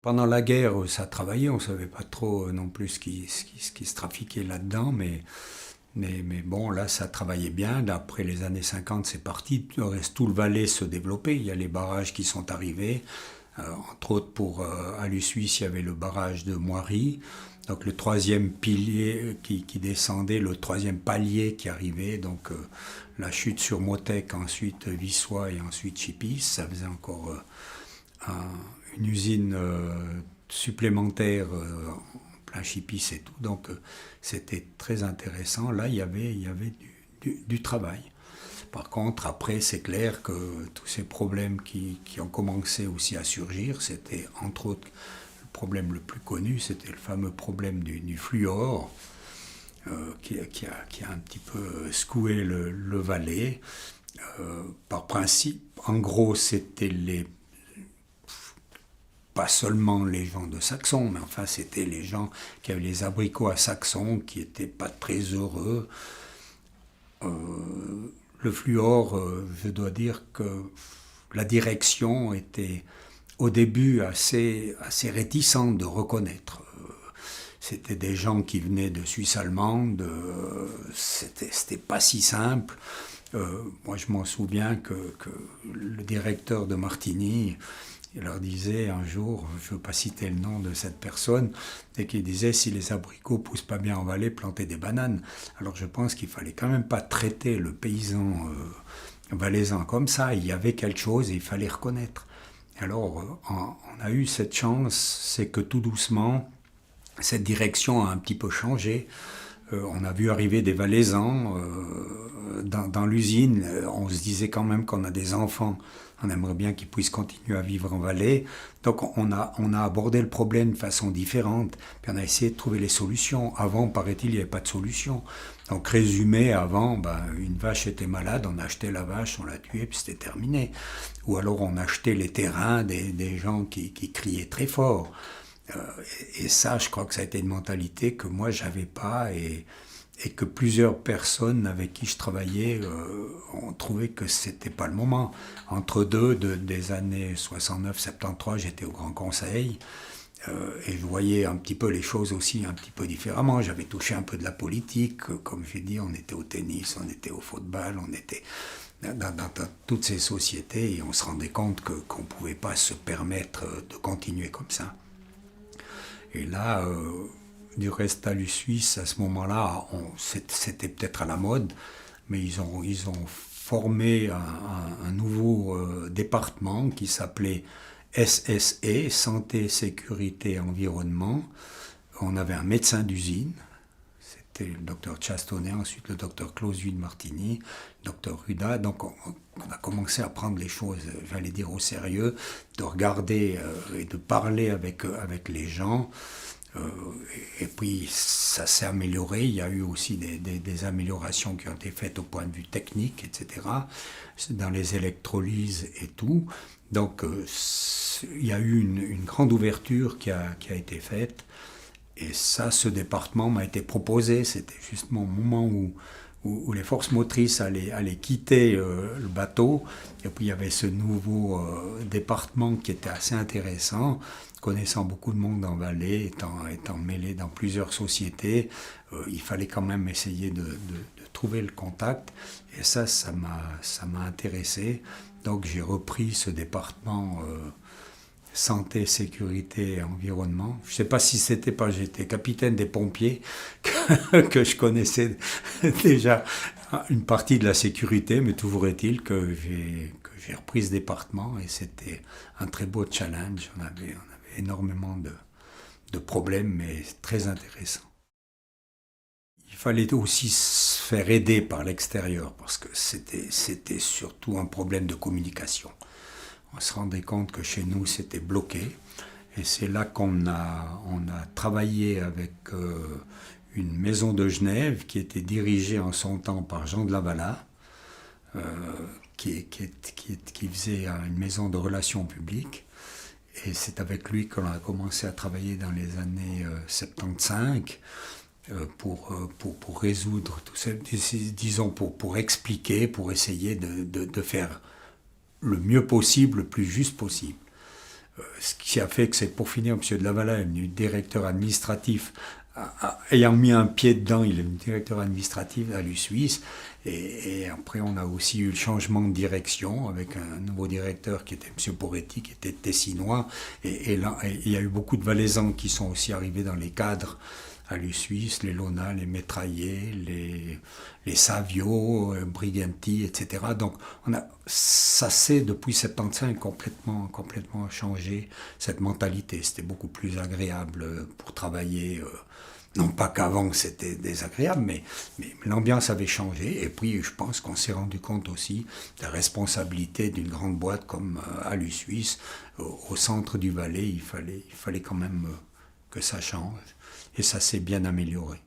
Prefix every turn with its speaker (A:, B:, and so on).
A: Pendant la guerre, ça travaillait, on ne savait pas trop non plus ce qui se trafiquait là-dedans, mais bon, là, ça travaillait bien. Après les années 50, c'est parti. Le reste, tout le Valais se développait. Il y a les barrages qui sont arrivés. Entre autres, à l'Ussouis, il y avait le barrage de Moiry. Donc le troisième pilier qui descendait, le troisième palier qui arrivait. Donc la chute sur Motec, ensuite Vissois et ensuite Chipis. Ça faisait encore une usine supplémentaire en plein Chipis et tout. Donc c'était très intéressant. Là, il y avait du travail. Par contre, après, c'est clair que tous ces problèmes qui ont commencé aussi à surgir, c'était entre autres le problème le plus connu, c'était le fameux problème du fluor, qui a un petit peu secoué le Valais. Par principe, en gros, c'était pas seulement les gens de Saxon, mais enfin, c'était les gens qui avaient les abricots à Saxon, qui n'étaient pas très heureux. Le fluor, je dois dire que la direction était au début assez réticente de reconnaître. C'était des gens qui venaient de Suisse allemande, c'était pas si simple. Moi, je m'en souviens que le directeur de Martigny, il leur disait un jour, je ne veux pas citer le nom de cette personne, et qui disait si les abricots poussent pas bien en vallée, plantez des bananes. Alors je pense qu'il fallait quand même pas traiter le paysan valaisan comme ça. Il y avait quelque chose et il fallait reconnaître. Alors on a eu cette chance, c'est que tout doucement, cette direction a un petit peu changé. On a vu arriver des Valaisans dans l'usine. On se disait quand même qu'on a des enfants. On aimerait bien qu'ils puissent continuer à vivre en Valais. Donc on a abordé le problème de façon différente. Puis on a essayé de trouver les solutions. Avant, paraît-il, il n'y avait pas de solution. Donc résumé, avant, une vache était malade, on achetait la vache, on la tuait, puis c'était terminé. Ou alors on achetait les terrains des gens qui criaient très fort. Et ça, je crois que ça a été une mentalité que moi, j'avais pas et que plusieurs personnes avec qui je travaillais ont trouvé que c'était pas le moment. Entre deux, des années 69-73, j'étais au Grand Conseil et je voyais un petit peu les choses aussi un petit peu différemment. J'avais touché un peu de la politique, comme j'ai dit, on était au tennis, on était au football, on était dans toutes ces sociétés et on se rendait compte qu'on ne pouvait pas se permettre de continuer comme ça. Et là, du reste à l'Ussouis, à ce moment-là, c'était peut-être à la mode, mais ils ont formé un nouveau département qui s'appelait SSE, Santé, Sécurité, Environnement. On avait un médecin d'usine, c'était le docteur Chastonnet, ensuite le docteur Claude Martini, le docteur Ruda. Donc on a commencé à prendre les choses, j'allais dire, au sérieux, de regarder et de parler avec les gens. Euh, et puis ça s'est amélioré, il y a eu aussi des améliorations qui ont été faites au point de vue technique, etc., dans les électrolyses et tout. Donc il y a eu une grande ouverture qui a été faite. Et ça, ce département m'a été proposé. C'était justement au moment où les forces motrices allaient quitter le bateau. Et puis il y avait ce nouveau département qui était assez intéressant, connaissant beaucoup de monde en Valais, étant mêlé dans plusieurs sociétés. Il fallait quand même essayer de trouver le contact. Et ça m'a intéressé. Donc j'ai repris ce département santé, sécurité et environnement. Je ne sais pas si c'était pas j'étais capitaine des pompiers que je connaissais déjà une partie de la sécurité, mais toujours est-il que j'ai repris ce département et c'était un très beau challenge. On avait énormément de problèmes, mais très intéressant. Il fallait aussi se faire aider par l'extérieur parce que c'était surtout un problème de communication. On se rendait compte que chez nous c'était bloqué et c'est là qu'on a travaillé avec une maison de Genève qui était dirigée en son temps par Jean de Lavala, euh, qui faisait une maison de relations publiques. Et c'est avec lui qu'on a commencé à travailler dans les années 75 pour résoudre tout ça, disons pour expliquer, pour essayer de faire le mieux possible, le plus juste possible. Ce qui a fait que c'est pour finir, M. de Lavala est devenu directeur administratif. Ayant mis un pied dedans, il est devenu directeur administratif à l'USuisse. Et après, on a aussi eu le changement de direction avec un nouveau directeur qui était M. Poretti, qui était tessinois. Et là, il y a eu beaucoup de Valaisans qui sont aussi arrivés dans les cadres à l'USuisse, les Lona, les Métraillés, les Savio, Briganti, etc. Donc ça s'est depuis 75 complètement changé, cette mentalité. C'était beaucoup plus agréable pour travailler. Non pas qu'avant c'était désagréable, mais l'ambiance avait changé. Et puis je pense qu'on s'est rendu compte aussi de la responsabilité d'une grande boîte comme Alu Suisse, au centre du Valais. Il fallait quand même que ça change. Et ça s'est bien amélioré.